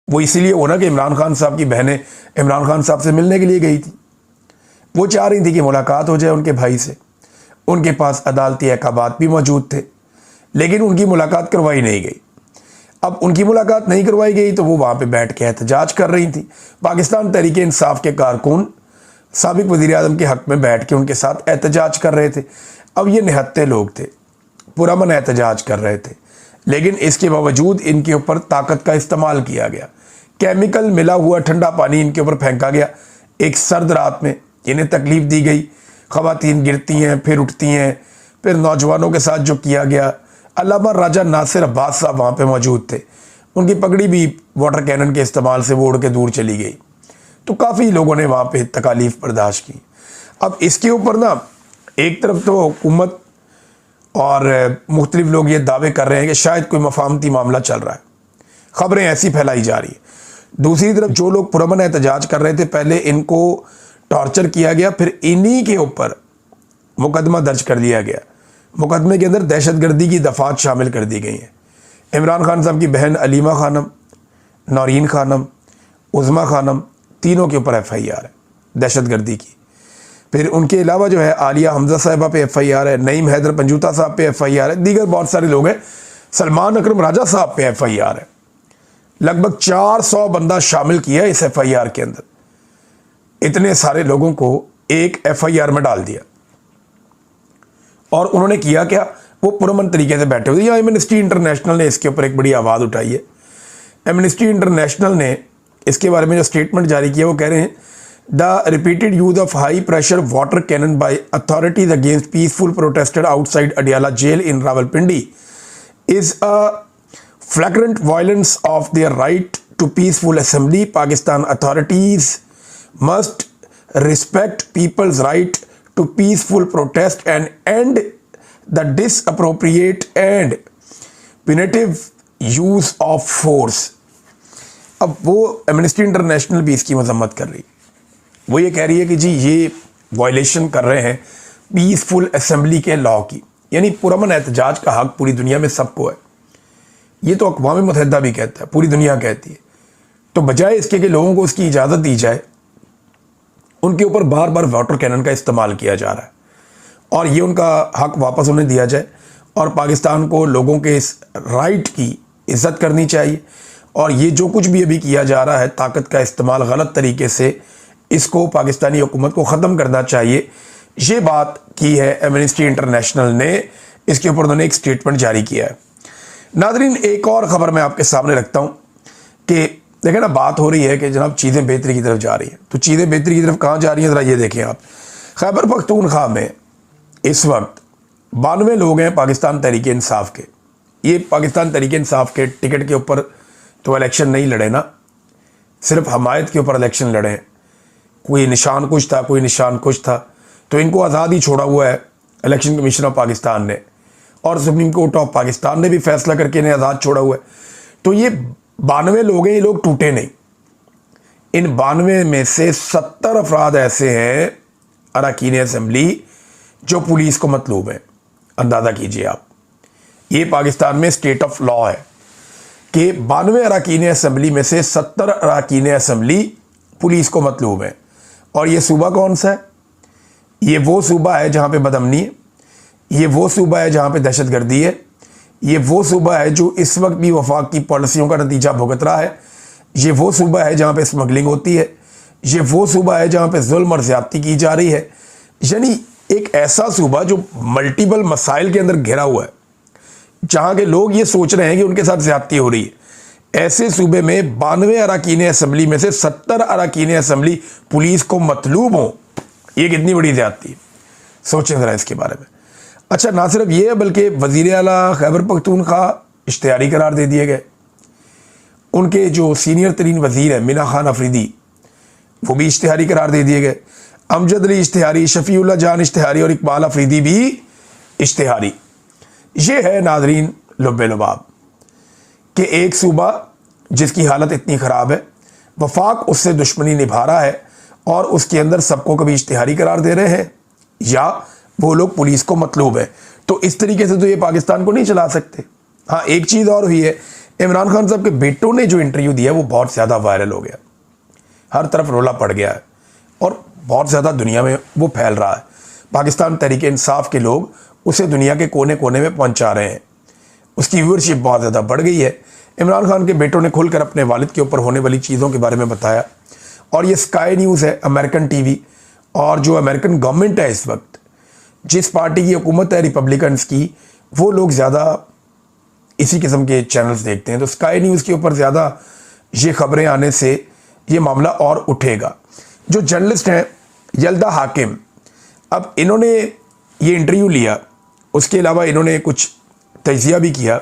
वो इसीलिए हो ना कि इमरान खान साहब की बहनें इमरान खान साहब से मिलने के लिए गई थी। वो चाह रही थी कि मुलाकात हो जाए उनके भाई से। उनके पास अदालती अहकामात भी मौजूद थे, लेकिन उनकी मुलाकात करवाई नहीं गई। अब उनकी मुलाकात नहीं करवाई गई तो वो वहाँ पे बैठ के एहतजाज कर रही थी। पाकिस्तान तहरीक इंसाफ के कारकुन साबिक वज़ीर आज़म के हक़ में बैठ के उनके साथ एहतजाज कर रहे थे। अब ये निहत्ते लोग थे, पुरअमन एहतजाज कर रहे थे, लेकिन इसके बावजूद इनके ऊपर ताकत का इस्तेमाल किया गया। केमिकल मिला हुआ ठंडा पानी इनके ऊपर फेंका गया। एक सर्द रात में इन्हें तकलीफ़ दी गई। ख़वातीन गिरती हैं, फिर उठती हैं, फिर नौजवानों के साथ जो किया गया। अल्लामा राजा नासिर अब्बास साहब वहाँ पे मौजूद थे। उनकी पगड़ी भी वाटर कैनन के इस्तेमाल से वो उड़ के दूर चली गई। तो काफ़ी लोगों ने वहाँ पे तकालीफ बर्दाश्त की। अब इसके ऊपर ना एक तरफ तो हुकूमत और मुख्तलिफ लोग ये दावे कर रहे हैं कि शायद कोई मफाहमती मामला चल रहा है, ख़बरें ऐसी फैलाई जा रही है। दूसरी तरफ जो लोग पुरअमन एहतजाज कर रहे थे, पहले इनको टॉर्चर किया गया, फिर इन्हीं के ऊपर मुकदमा दर्ज कर दिया गया। मुकदमे के अंदर दहशतगर्दी की दफ़ात शामिल कर दी गई हैं। इमरान खान साहब की बहन अलीमा खानम, नौरीन खानम, उज़मा खानम, तीनों के ऊपर FIR है दहशतगर्दी की। फिर उनके अलावा जो है आलिया हमजा साहिबा पे FIR है, नईम हैदर पंजूता साहब पे FIR है, दीगर बहुत सारे लोग हैं। सलमान अकरम राजा साहब पे FIR है। लगभग 400 बंदा शामिल किया इस FIR के अंदर। इतने सारे लोगों को एक FIR में डाल दिया। और उन्होंने किया क्या, वो पुरअमन तरीके से बैठे हुए। यहाँ एमनेस्टी इंटरनेशनल ने इसके ऊपर एक बड़ी आवाज़ उठाई है। एमनेस्टी इंटरनेशनल ने इसके बारे में जो स्टेटमेंट जारी किया, वो कह रहे हैं the repeated use of high pressure water cannon by authorities against peaceful protester outside Adiala jail in Rawalpindi is a flagrant violence of their right to peaceful assembly. Pakistan authorities must respect people's right to peaceful protest and end the disappropriate and punitive use of force। अब वो amnesty international भी इसकी मजम्मत कर रही। वो ये कह रही है कि जी ये वायलेशन कर रहे हैं पीसफुल असेंबली के लॉ की, यानी पुरअमन एहतजाज का हक पूरी दुनिया में सबको है। ये तो अक़वाम मुत्तहिदा भी कहता है, पूरी दुनिया कहती है। तो बजाय इसके कि लोगों को उसकी इजाज़त दी जाए, उनके ऊपर बार बार वाटर कैनन का इस्तेमाल किया जा रहा है। और ये उनका हक वापस उन्हें दिया जाए और पाकिस्तान को लोगों के इस राइट की इज़्ज़त करनी चाहिए। और ये जो कुछ भी अभी किया जा रहा है, ताकत का इस्तेमाल गलत तरीके से, इसको पाकिस्तानी हुकूमत को ख़त्म करना चाहिए। ये बात की है एमनेस्टी इंटरनेशनल ने। इसके ऊपर उन्होंने एक स्टेटमेंट जारी किया है। नाज़रीन, एक और ख़बर मैं आपके सामने रखता हूँ कि देखें ना, बात हो रही है कि जनाब चीज़ें बेहतरी की तरफ जा रही हैं। तो चीज़ें बेहतरी की तरफ कहाँ जा रही हैं, ज़रा ये देखें आप। खैबर पख्तूनख्वा में इस वक्त 92 लोग हैं पाकिस्तान तहरीक इंसाफ के। ये पाकिस्तान तहरीक इंसाफ के टिकट के ऊपर तो इलेक्शन नहीं लड़े ना, सिर्फ हमायत के ऊपर इलेक्शन लड़े हैं। कोई निशान कुछ था, कोई निशान कुछ था, तो इनको आज़ाद ही छोड़ा हुआ है इलेक्शन कमीशन ऑफ पाकिस्तान ने, और सुप्रीम कोर्ट ऑफ पाकिस्तान ने भी फैसला करके इन्हें आज़ाद छोड़ा हुआ है। तो ये 92 लोग हैं, ये लोग टूटे नहीं। इन 92 में से 70 अफराद ऐसे हैं अरकान असेंबली जो पुलिस को मतलूब हैं। अंदाज़ा कीजिए आप, ये पाकिस्तान में स्टेट ऑफ लॉ है कि 92 अरकान असेंबली में से 70 अरकान असेंबली पुलिस को मतलूब हैं। और ये सूबा कौन सा है? ये वो सूबा है जहाँ पे बदअमनी है, ये वो सूबा है जहाँ पे दहशतगर्दी है, ये वो सूबा है जो इस वक्त भी वफाक की पॉलिसियों का नतीजा भुगत रहा है, ये वो सूबा है जहाँ पे स्मगलिंग होती है, ये वो सूबा है जहाँ पे जुल्म और ज़्यादती की जा रही है। यानी एक ऐसा सूबा जो मल्टीपल मसाइल के अंदर घिरा हुआ है, जहाँ के लोग ये सोच रहे हैं कि उनके साथ ज़्यादती हो रही है। ऐसे सूबे में 92 अरकान असेंबली में से 70 अरकान असेंबली पुलिस को मतलूब हो, ये कितनी बड़ी ज़्यादती है। सोचें ज़रा इसके बारे में। अच्छा, ना सिर्फ ये है बल्कि वज़ीर आला खैबर पख्तूनख्वा इश्तिहारी करार दे दिए गए। उनके जो सीनियर तरीन वज़ीर हैं मिना खान अफरीदी, वो भी इश्तिहारी करार दे दिए गए। अमजद अली इश्तिहारी, शफ़ीउल्लाह जान इश्तिहारी और इकबाल अफरीदी भी इश्तिहारी। ये है नाज़रीन लुब्बे लुबाब कि एक सूबा जिसकी हालत इतनी ख़राब है, वफाक उससे दुश्मनी निभा रहा है और उसके अंदर सबको कभी इश्तिहारी करार दे रहे हैं या वो लोग पुलिस को मतलूब है। तो इस तरीके से तो ये पाकिस्तान को नहीं चला सकते। हाँ, एक चीज़ और हुई है, इमरान खान साहब के बेटों ने जो इंटरव्यू दिया वो बहुत ज़्यादा वायरल हो गया, हर तरफ रोला पड़ गया है और बहुत ज़्यादा दुनिया में वो फैल रहा है। पाकिस्तान तहरीक इंसाफ के लोग उसे दुनिया के कोने कोने में पहुंचा रहे हैं, उसकी व्यूअरशिप बहुत ज़्यादा बढ़ गई है। इमरान खान के बेटों ने खुलकर अपने वालिद के ऊपर होने वाली चीज़ों के बारे में बताया और ये स्काई न्यूज़ है, अमेरिकन टीवी, और जो अमेरिकन गवर्नमेंट है इस वक्त, जिस पार्टी की हुकूमत है रिपब्लिकन्स की, वो लोग ज़्यादा इसी किस्म के चैनल्स देखते हैं। तो स्काई न्यूज़ के ऊपर ज़्यादा ये खबरें आने से ये मामला और उठेगा। जो जर्नलिस्ट हैं यल्दा हाकिम, अब इन्होंने ये इंटरव्यू लिया, उसके अलावा इन्होंने कुछ तजिया भी किया।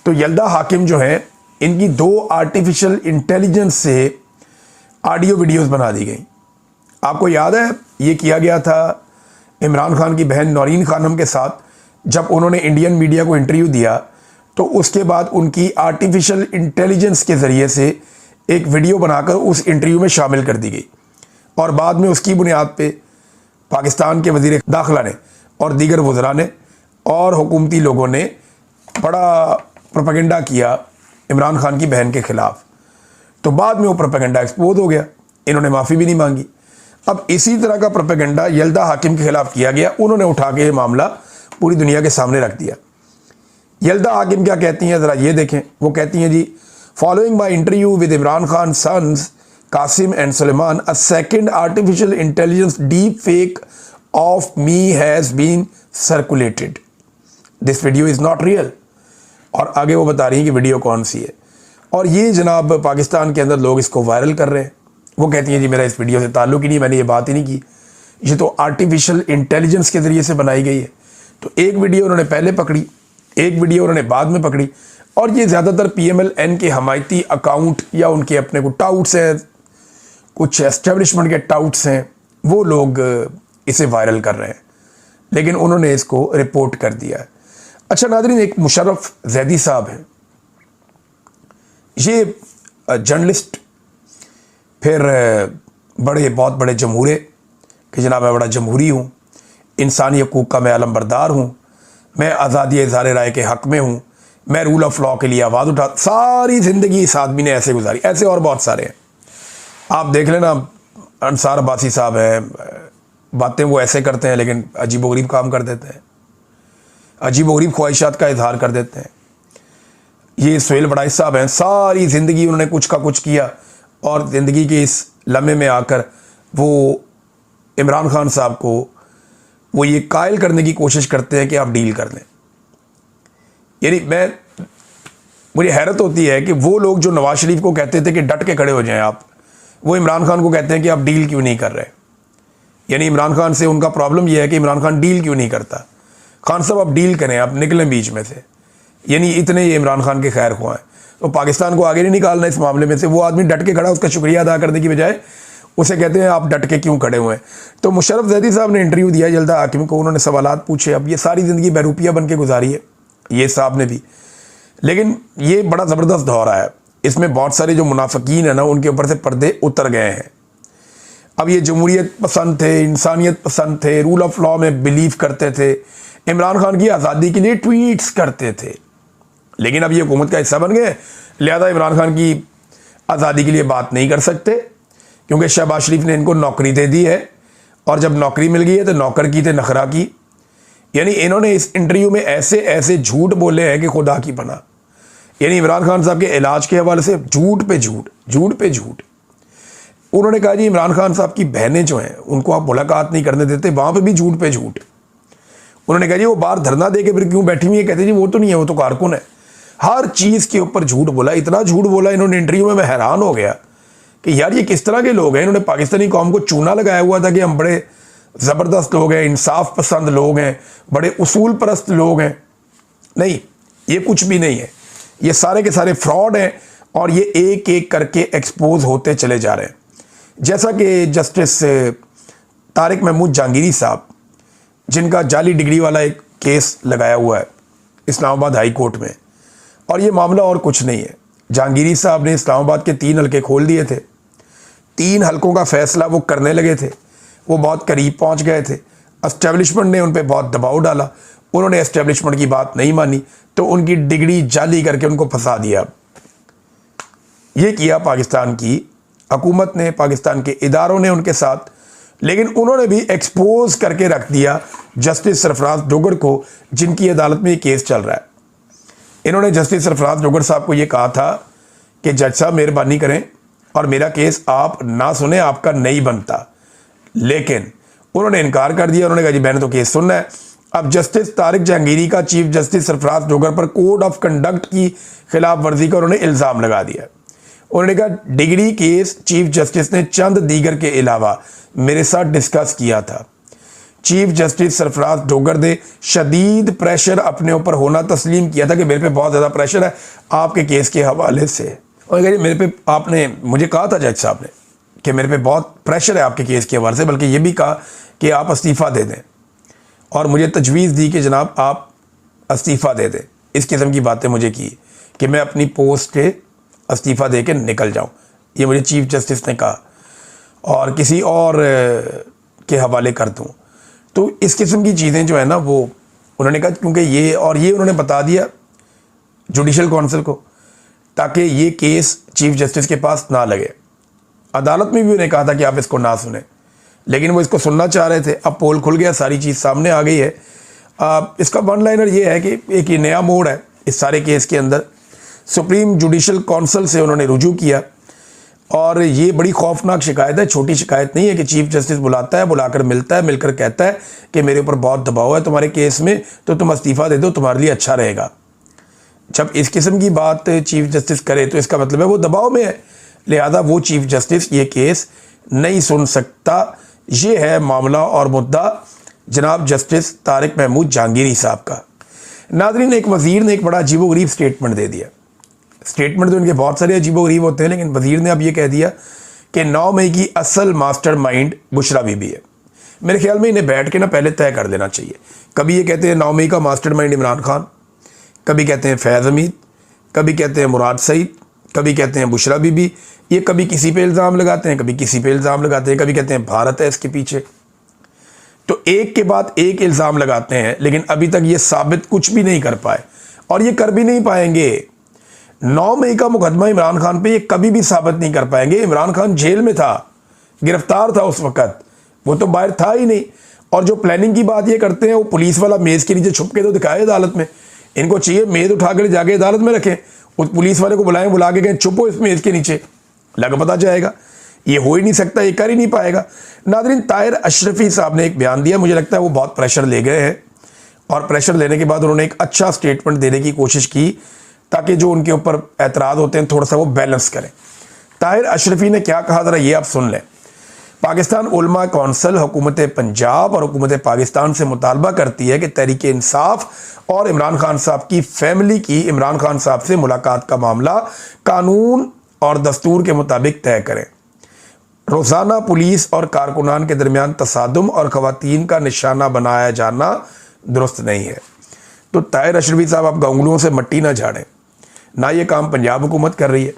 तो यल्दा हाकिम जो हैं, इनकी 2 आर्टिफिशियल इंटेलिजेंस से ऑडियो वीडियोस बना दी गई। आपको याद है ये किया गया था इमरान खान की बहन नौरीन खानम के साथ, जब उन्होंने इंडियन मीडिया को इंटरव्यू दिया तो उसके बाद उनकी आर्टिफिशियल इंटेलिजेंस के ज़रिए से एक वीडियो बनाकर उस इंटरव्यू में शामिल कर दी गई और बाद में उसकी बुनियाद पे पाकिस्तान के वज़ीर दाखिला ने और दीगर वज़रा ने और हुकूमती लोगों ने बड़ा प्रोपेगेंडा किया इमरान खान की बहन के ख़िलाफ़। तो बाद में वो प्रोपेगेंडा एक्सपोज हो गया, इन्होंने माफ़ी भी नहीं मांगी। अब इसी तरह का प्रोपेगेंडा यल्दा हाकिम के ख़िलाफ़ किया गया, उन्होंने उठा के ये मामला पूरी दुनिया के सामने रख दिया। यल्दा हाकिम क्या कहती हैं ज़रा ये देखें। वो कहती हैं जी, following my interview with Imran Khan sons Qasim and Sulaiman, a second artificial intelligence deep fake of me has been circulated, this video is not real. और आगे वो बता रही हैं कि वीडियो कौन सी है, और ये जनाब पाकिस्तान के अंदर लोग इसको वायरल कर रहे हैं। वो कहती हैं जी मेरा इस वीडियो से ताल्लुक़ ही नहीं, मैंने ये बात ही नहीं की, ये तो आर्टिफिशियल इंटेलिजेंस के ज़रिए से बनाई गई है। तो एक वीडियो उन्होंने पहले पकड़ी, एक वीडियो उन्होंने बाद में पकड़ी, और ये ज़्यादातर PMLN के हमायती अकाउंट या उनके अपने को टाउट्स हैं, कुछ एस्टेब्लिशमेंट के टाउट्स हैं, वो लोग इसे वायरल कर रहे हैं, लेकिन उन्होंने इसको रिपोर्ट कर दिया है। अच्छा नाज़रीन, एक मुशर्रफ जैदी साहब हैं, ये जर्नलिस्ट, फिर बहुत बड़े जमहूरे कि जनाब मैं बड़ा जमहूरी हूँ, इंसानी हकूक़ का मैं अलमबरदार हूँ, मैं आज़ादी इज़हार राय के हक़ में हूँ, मैं रूल ऑफ लॉ के लिए आवाज़ उठा। सारी ज़िंदगी इस आदमी ने ऐसे गुजारी, ऐसे और बहुत सारे हैं। आप देख लेना, अंसार अब्बासी साहब हैं, बातें वो ऐसे करते हैं लेकिन अजीबोगरीब काम कर देते हैं, अजीबोगरीब ख्वाहिशात का इजहार कर देते हैं। ये सुहेल बड़ाई साहब हैं, सारी ज़िंदगी उन्होंने कुछ का कुछ किया और ज़िंदगी के इस लम्हे में आकर वो इमरान खान साहब को वो ये कायल करने की कोशिश करते हैं कि आप डील कर लें। यानी मुझे हैरत होती है कि वो लोग जो नवाज शरीफ को कहते थे कि डट के खड़े हो जाएं आप, वो इमरान खान को कहते हैं कि आप डील क्यों नहीं कर रहे। यानी इमरान खान से उनका प्रॉब्लम यह है कि इमरान खान डील क्यों नहीं करता। खान साहब आप डील करें, आप निकलें बीच में से। यानी इतने ये इमरान खान के खैर ख्वाह हैं, तो पाकिस्तान को आगे नहीं निकालना इस मामले में से। वो आदमी डट के खड़ा, उसका शुक्रिया अदा करने की बजाय उसे कहते हैं आप डट के क्यों खड़े हुए हैं। तो मुशर्रफ जैदी साहब ने इंटरव्यू दिया यल्दा हाकिम को, उन्होंने सवालात पूछे। अब ये सारी ज़िंदगी बहरूपिया बन के गुजारी है ये साहब ने भी, लेकिन ये बड़ा ज़बरदस्त दौर है। इसमें बहुत सारे जो मुनाफिकीन है ना, उनके ऊपर से पर्दे उतर गए हैं। अब ये जमहूरियत पसंद थे, इंसानियत पसंद थे, रूल ऑफ लॉ में बिलीव करते थे, इमरान खान की आज़ादी के लिए ट्वीट्स करते थे, लेकिन अब ये हुकूमत का हिस्सा बन गए, लिहाजा इमरान खान की आज़ादी के लिए बात नहीं कर सकते, क्योंकि शहबाज शरीफ ने इनको नौकरी दे दी है, और जब नौकरी मिल गई है तो नौकर की थे नखरा की। यानी इन्होंने इस इंटरव्यू में ऐसे ऐसे झूठ बोले हैं कि खुदा की पनाह। यानी इमरान खान साहब के इलाज के हवाले से झूठ पे झूठ, झूठ पे झूठ। उन्होंने कहा जी इमरान खान साहब की बहनें जो हैं उनको आप मुलाकात नहीं करने देते, वहाँ पे भी झूठ पे झूठ। उन्होंने कहा जी वो बाहर धरना दे के फिर क्यों बैठी हुई है, कहते जी वो तो नहीं है, वो तो कारकुन है। हर चीज़ के ऊपर झूठ बोला, इतना झूठ बोला इन्होंने इंटरव्यू में, मैं हैरान हो गया कि यार ये किस तरह के लोग हैं। इन्होंने पाकिस्तानी कौम को चूना लगाया हुआ था कि हम बड़े ज़बरदस्त लोग हैं, इंसाफ पसंद लोग हैं, बड़े उसूल परस्त लोग हैं। नहीं, ये कुछ भी नहीं है, ये सारे के सारे फ्रॉड हैं, और ये एक एक करके एक्सपोज होते चले जा रहे हैं। जैसा कि जस्टिस तारिक महमूद जहांगीरी साहब, जिनका जाली डिग्री वाला एक केस लगाया हुआ है इस्लामाबाद हाई कोर्ट में, और ये मामला और कुछ नहीं है। जहांगीरी साहब ने इस्लामाबाद के 3 हलके खोल दिए थे, 3 हलकों का फैसला वो करने लगे थे, वो बहुत करीब पहुंच गए थे। एस्टेब्लिशमेंट ने उन पर बहुत दबाव डाला, उन्होंने एस्टेब्लिशमेंट की बात नहीं मानी तो उनकी डिग्री जाली करके उनको फंसा दिया। ये किया पाकिस्तान की हुकूमत ने, पाकिस्तान के इदारों ने उनके साथ, लेकिन उन्होंने भी एक्सपोज करके रख दिया जस्टिस सरफराज डोगर को, जिनकी अदालत में ये केस चल रहा है। इन्होंने जस्टिस सरफराज डोगर साहब को ये कहा था कि जज साहब मेहरबानी करें और मेरा केस आप ना सुने, आपका नहीं बनता, लेकिन उन्होंने इनकार कर दिया। उन्होंने कहा जी मैंने तो केस सुनना है। अब जस्टिस तारिक जहांगीरी का चीफ जस्टिस सरफराज डोगर पर कोड ऑफ कंडक्ट की खिलाफ वर्जी का उन्होंने इल्ज़ाम लगा दिया। उन्होंने कहा डिग्री केस चीफ जस्टिस ने चंद दीगर के अलावा मेरे साथ डिस्कस किया था। चीफ जस्टिस सरफराज डोगर ने शदीद प्रेशर अपने ऊपर होना तस्लीम किया था कि मेरे पे बहुत ज़्यादा प्रेशर है आपके केस के हवाले से। और कहा मेरे पे आपने मुझे कहा था जज साहब ने कि मेरे पे बहुत प्रेशर है आपके केस के हवाले से, बल्कि ये भी कहा कि आप इस्तीफ़ा दे दें और मुझे तजवीज़ दी कि जनाब आप इस्तीफ़ा दे दें। इस किस्म की बातें मुझे की कि मैं अपनी पोस्ट के इस्तीफ़ा दे के निकल जाऊँ, ये मुझे चीफ जस्टिस ने कहा, और किसी और के हवाले कर दूँ। तो इस किस्म की चीज़ें जो है ना वो उन्होंने कहा, क्योंकि ये उन्होंने बता दिया जुडिशल काउंसिल को ताकि ये केस चीफ जस्टिस के पास ना लगे। अदालत में भी उन्हें कहा था कि आप इसको ना सुने, लेकिन वो इसको सुनना चाह रहे थे। अब पोल खुल गया, सारी चीज़ सामने आ गई है। इसका वन लाइनर ये है कि एक ये नया मोड़ है इस सारे केस के अंदर। सुप्रीम जुडिशल काउंसिल से उन्होंने रुजू किया और ये बड़ी खौफनाक शिकायत है, छोटी शिकायत नहीं है कि चीफ जस्टिस बुलाता है, बुलाकर मिलता है, मिलकर कहता है कि मेरे ऊपर बहुत दबाव है तुम्हारे केस में, तो तुम इस्तीफ़ा दे दो, तुम्हारे लिए अच्छा रहेगा। जब इस किस्म की बात चीफ जस्टिस करे तो इसका मतलब है वो दबाव में है, लिहाजा वो चीफ जस्टिस ये केस नहीं सुन सकता। ये है मामला और मुद्दा जनाब जस्टिस तारिक महमूद जहांगीरी साहब का। नाज़रीन, एक वज़ीर ने एक बड़ा अजीबोगरीब स्टेटमेंट दे दिया। स्टेटमेंट तो इनके बहुत सारे अजीबोगरीब होते हैं, लेकिन वज़ीर ने अब ये कह दिया कि 9 मई की असल मास्टरमाइंड बुशरा बीबी है। मेरे ख्याल में इन्हें बैठ के ना पहले तय कर लेना चाहिए। कभी ये कहते हैं 9 मई का मास्टरमाइंड इमरान खान, कभी कहते हैं फैज़ हमीद, कभी कहते हैं मुराद सईद, कभी कहते हैं बुशरा बीबी। ये कभी किसी पे इल्ज़ाम लगाते हैं, कभी किसी पे इल्ज़ाम लगाते हैं, कभी कहते हैं भारत है इसके पीछे। तो एक के बाद एक इल्ज़ाम लगाते हैं, लेकिन अभी तक ये साबित कुछ भी नहीं कर पाए और ये कर भी नहीं पाएंगे। 9 मई का मुकदमा इमरान खान पे ये कभी भी साबित नहीं कर पाएंगे। इमरान खान जेल में था, गिरफ्तार था उस वक़्त, वो तो बाहर था ही नहीं। और जो प्लानिंग की बात ये करते हैं, वो पुलिस वाला मेज़ के नीचे छुप के तो दिखाए अदालत में। इनको चाहिए मेज़ उठा कर जाके अदालत में रखें, उस पुलिस वाले को बुलाएं, बुला के कहें छुपो इस मेज़ के नीचे, लग पता जाएगा। ये हो ही नहीं सकता, ये कर ही नहीं पाएगा। नाज़रीन, ताहिर अशरफी साहब ने एक बयान दिया, मुझे लगता है वो बहुत प्रेशर ले गए हैं और प्रेशर लेने के बाद उन्होंने एक अच्छा स्टेटमेंट देने की कोशिश की ताकि जो उनके ऊपर एतराज़ होते हैं थोड़ा सा वो बैलेंस करें। ताहिर अशरफी ने क्या कहा, ज़रा ये आप सुन लें। पाकिस्तान उलमा कौंसिल हुकूमत पंजाब और हुकूमत पाकिस्तान से मुतालबा करती है कि तहरीक इंसाफ और इमरान खान साहब की फैमिली की इमरान खान साहब से मुलाकात का मामला कानून और दस्तूर के मुताबिक तय करें। रोज़ाना पुलिस और कारकुनान के दरमियान तसादुम और ख़वातीन का निशाना बनाया जाना दुरुस्त नहीं है। तो ताहिर अशरफी साहब, आप उंगलियों से मट्टी ना झाड़ें। ना ये काम पंजाब हुकूमत कर रही है,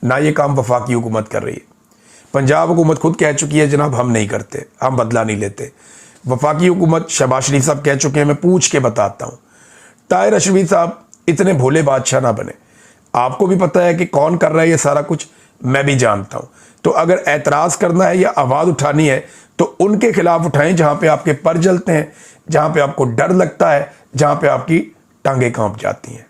ना ये काम वफाकी हुकूमत कर रही है। पंजाब हुकूमत खुद कह चुकी है जनाब हम नहीं करते, हम बदला नहीं लेते। वफाकी हुकूमत शहबाज शरीफ साहब कह चुके हैं, मैं पूछ के बताता हूँ। ताहिर अशरफी साहब इतने भोले बादशाह ना बने, आपको भी पता है कि कौन कर रहा है ये सारा कुछ, मैं भी जानता हूँ। तो अगर एतराज़ करना है या आवाज़ उठानी है तो उनके खिलाफ उठाएं जहाँ पे आपके पर जलते हैं, जहाँ पे आपको डर लगता है, जहाँ पे आपकी टांगें कांप जाती हैं।